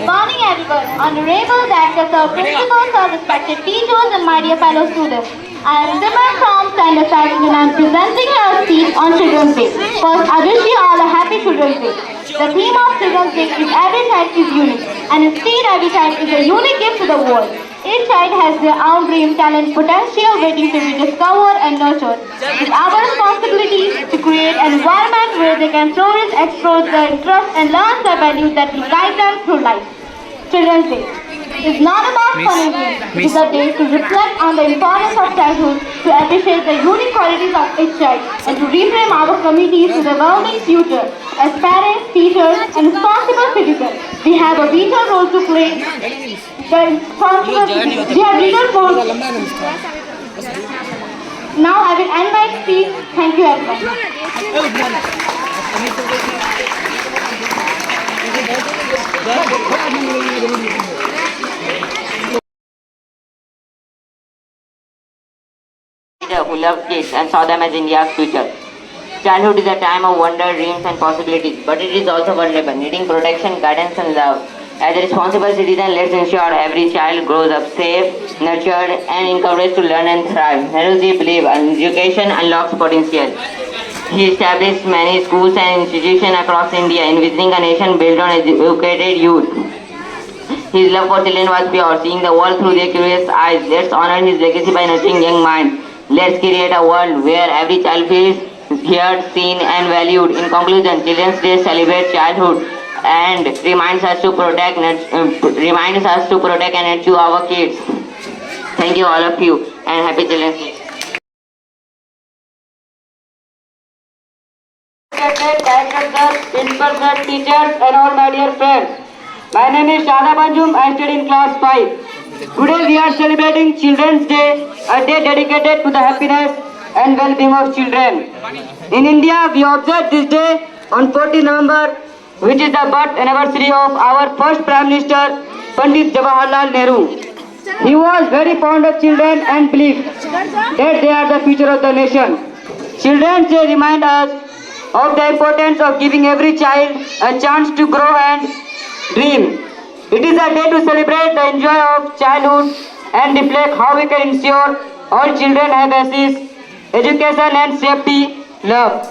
Good morning everyone. Honorable directors, our principals, our respected teachers and my dear fellow students. I am Simran from Standard 7 and I am presenting our speech on Children's Day. First, I wish you all a happy Children's Day. The theme of Children's Day is every child is unique and instead every child is a unique gift to the world. Each child has their own dream, talent, potential waiting to be discovered and nurtured. It is our responsibility to create an environment where they can flourish, explore their interests and learn the values that will guide them through life. Children's Day is not about fun and games. It is a day to reflect on the importance of childhood, to appreciate the unique qualities of each child, and to reframe our communities to the evolving future. As parents, teachers, and responsible citizens, we have a vital role to play. We have vital role. Now I will end my speech. Thank you everyone. Who loved kids and saw them as India's future. Childhood is a time of wonder, dreams and possibilities, but it is also vulnerable, needing protection, guidance and love. As a responsible citizen, let's ensure every child grows up safe, nurtured and encouraged to learn and thrive. Nehruji believed education unlocks potential. He established many schools and institutions across India, envisioning a nation built on educated youth. His love for children was pure, seeing the world through their curious eyes. Let's honor his legacy by nurturing young minds. Let's create a world where every child feels heard, seen and valued. In conclusion, Children's Day celebrates childhood and reminds us to protect and nurture our kids. Thank you all of you and happy Children's Day. Principal sir, teachers and all my dear friends. My name is Shada Banjum. I study in class 5. Today we are celebrating Children's Day, a day dedicated to the happiness and well-being of children. In India, we observe this day on 14 November, which is the birth anniversary of our first Prime Minister, Pandit Jawaharlal Nehru. He was very fond of children and believed that they are the future of the nation. Children's Day reminds us of the importance of giving every child a chance to grow and dream. It is a day to celebrate the enjoy of childhood and reflect how we can ensure all children have access, education and safety, love.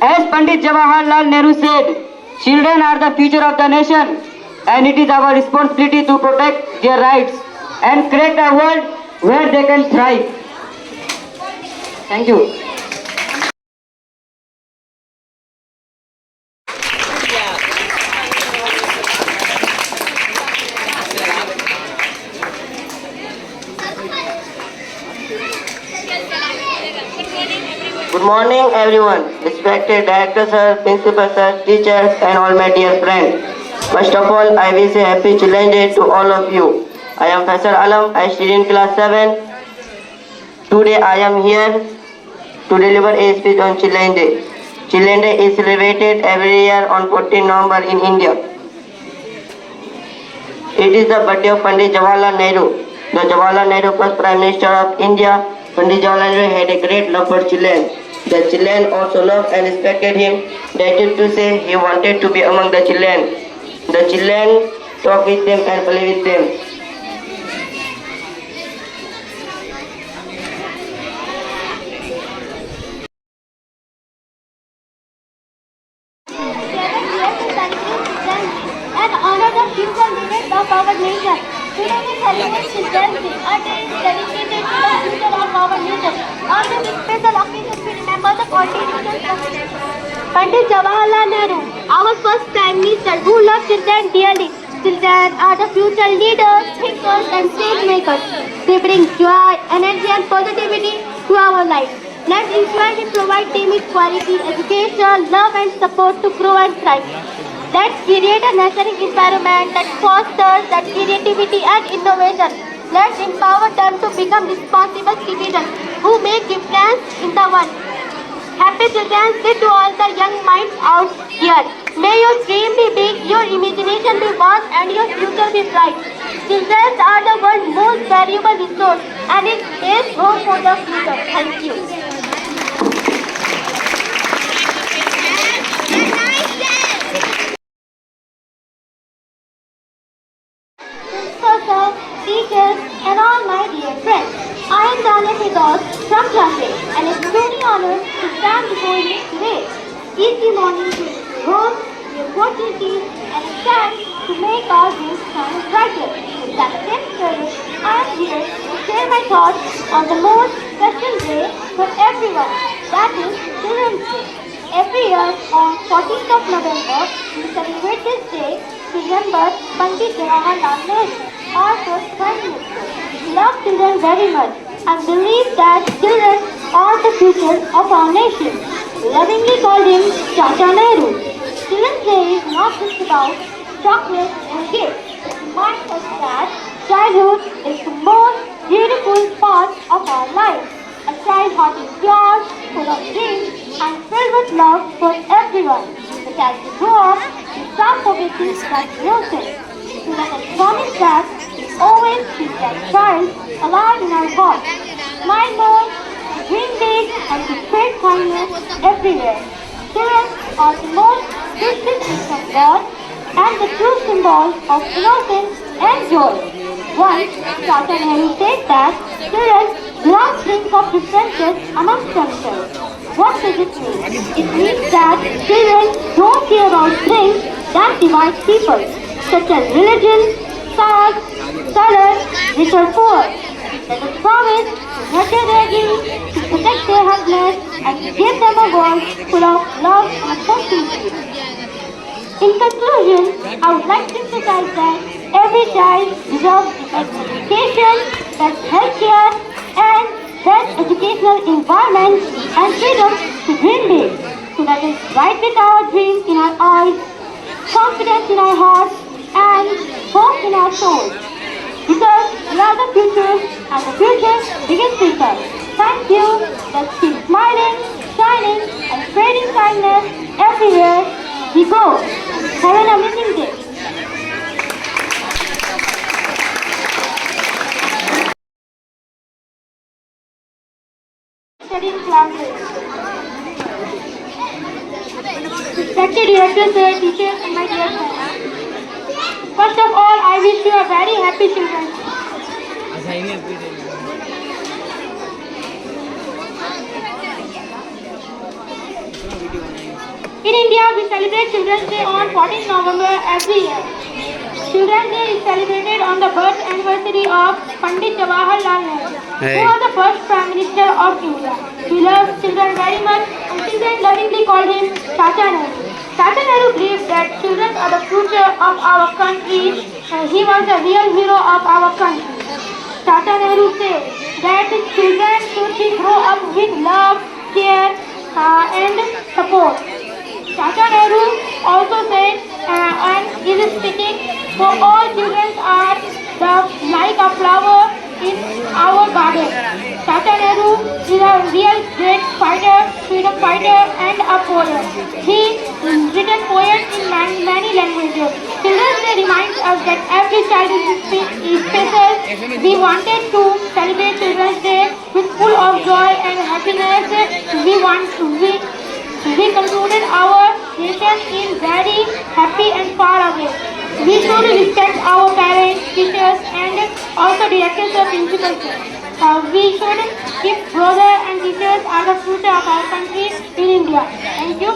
As Pandit Jawaharlal Nehru said, children are the future of the nation and it is our responsibility to protect their rights and create a world where they can thrive. Thank you. Good morning everyone, respected directors, sir, principal sir, teachers and all my dear friends. First of all, I wish a happy Children's Day to all of you. I am Faisal Alam, I study in class 7. Today I am here to deliver a speech on Children's Day. Children's Day is celebrated every year on 14 November in India. It is the birthday of Pandit Jawaharlal Nehru. The Jawaharlal Nehru, first Prime Minister of India. Pandit Jawaharlal Nehru had a great love for children. The children also loved and respected him. That is to say, he wanted to be among the children. The children talk with them and play with them. And honor the future leaders of our nation. Today we celebrate Children's Day, a day dedicated to the future of our nation. On this special occasion, we remember the contributions of Pandit Jawaharlal Nehru, our first Prime Minister, who loved children dearly. Children are the future leaders, thinkers and change makers. They bring joy, energy and positivity to our lives. Let's ensure we provide them with quality education, love and support to grow and thrive. Let's create a nurturing environment that fosters that creativity and innovation. Let's empower them to become responsible citizens who make difference in the world. Happy Children's Day to all the young minds out here. May your dream be big, your imagination be vast and your future be bright. Children are the world's most valuable resource and it is hope for the future. Thank you. honored to stand before you today. Each morning we rose, we brush our teeth, and stand to make our days shine brighter. With that same spirit, I am here to share my thoughts on the most special day for everyone, that is Children's Day. Every year on 14th of November, we celebrate this day to remember Pandit Jawaharlal Nehru, our first Prime Minister. We love children very much and believe that children are the future of our nation. We lovingly call him Chacha Nehru. Children's Day is not just about chocolate and gifts. It reminds us that childhood is the most beautiful part of our life. A child heart is pure, full of dreams, and filled with love for everyone. But as we grow up, we start forgetting that innocence. So let us promise that we always keep that child alive in our hearts. Smile more, dream big, and to spread kindness everywhere. Children are the most precious gift of God and the true symbol of innocence and joy. Once, Chacha Nehru said that children do not think of differences amongst themselves. What does it mean? It means that children don't care about things that divide people, such as religion, caste, color, rich or poor. Let us promise to nurture their dreams, to protect their happiness, and to give them a world full of love and positivity. In conclusion, I would like to emphasize that every child deserves the education, best healthcare, and best educational environment and freedom to dream big. So let us write with our dreams in our eyes, confidence in our hearts, and hope in our souls. Because we are the future, and the future begins with us. Thank you. Let's keep smiling, shining, and spreading kindness everywhere we go. Have an amazing day. Studying classes. Respected directors, teachers, and my dear friends. First of all, I wish you a very happy Children's Day. In India, we celebrate Children's Day on 14th November every year. Children's Day is celebrated on the birth anniversary of Pandit Jawaharlal Nehru, who was the first Prime Minister of India. We love children very much and children lovingly call him Chacha Nehru. Chacha Nehru believed that children are the future of our country and he was the real hero of our country. Chacha Nehru said that children should grow up with love, care and support. Chacha Nehru also said and is speaking for all children are like a flower in our garden. Chacha Nehru is a real great fighter, freedom fighter and a poet. He written poems in many languages. Children's Day reminds us that every child is special. We wanted to celebrate Children's Day with full of joy and happiness. We concluded our nation is very happy and far away. We should respect our parents, teachers and also directors or principals. We should keep brothers and teachers are the future of our country in India. Thank you.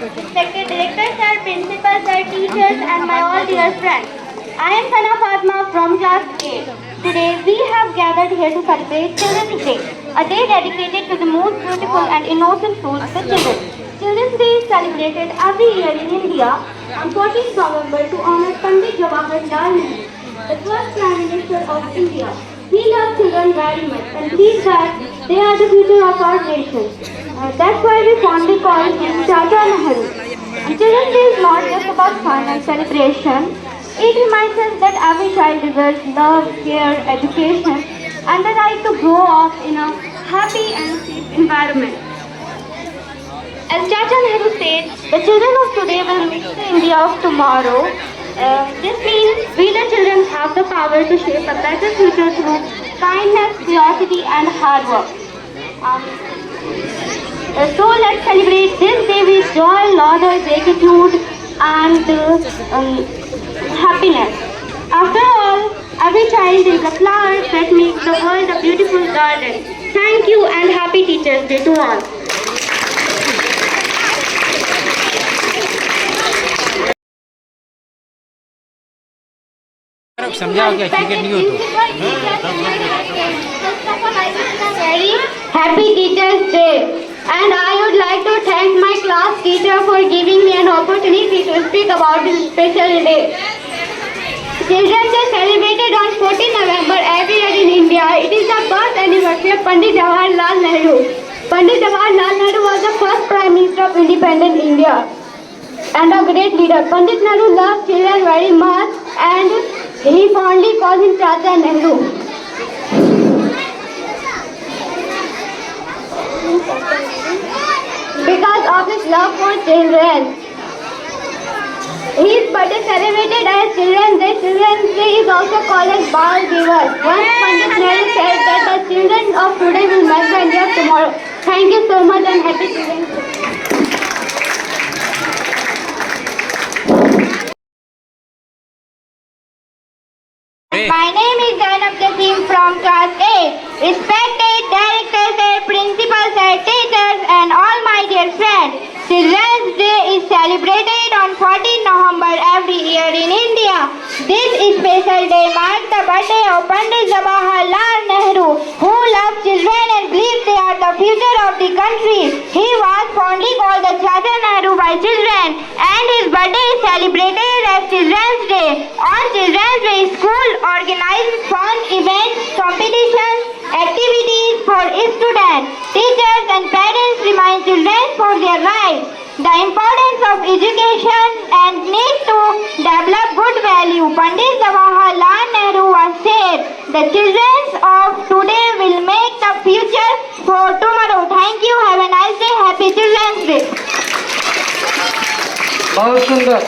Respected directors, sir, principals, sir, teachers, and my all dear friends. I am Sana Fatma from class 8. Today we have gathered here to celebrate Children's Day, a day dedicated to the most beautiful and innocent souls, the children. Children's Day is celebrated every year in India on 14th November to honor Pandit Jawaharlal Nehru, the first Prime Minister of India. We love children very much and believe that they are the future of our nation. That's why we fondly call him Chacha Nehru. And Children's Day is not just about fun and celebration. It reminds us that every child deserves love, care, education, and the right to grow up in a happy and safe environment. As Chacha Nehru said, the children of today will make the India of tomorrow. This means we the children have the power to shape a better future through kindness, curiosity, and hard work. So let's celebrate this day with joy, laughter, gratitude, and happiness. After all, every child is a flower that makes the world a beautiful garden. Thank you and happy Teachers' Day to all. समझाओ क्या cricket नहीं हो तो Very happy Teachers' Day, and I would like to thank my class teacher for giving me an opportunity to speak about this special day. Children's Day celebrated on 14 November every year in India. It is the birth anniversary of Pandit Jawaharlal Nehru. Pandit Jawaharlal Nehru was the first Prime Minister of independent India and a great leader. Pandit Nehru loved children very much, and he fondly called him Chacha Nehru. Because of his love for children. His birthday celebrated as Children's Day. Children's Day is also called as Bal Divas. Once Pandit Nehru said that the children of today will make the India of tomorrow. Thank you so much and happy Children's Day. My name is Zainab Jasim from class 8. Respected directors, principals, teachers, and all my dear friends. Children's Day is celebrated on 14 November every year in India. This special day marks the birthday of Pandit Jawaharlal Nehru, who loved children and believed they are the future of the country. He was fondly called the Chacha Nehru by children, and his birthday is celebrated as Children's Day. On Children's Day, school organizes fun events, competitions, activities for students. Teachers and parents remind children for their rights, the importance of education, and need to develop good value. Pandit Jawaharlal Nehru once said, the children of today will make the future for tomorrow. Thank you. Have a nice day. Happy Children's Day. बहुत सुंदर.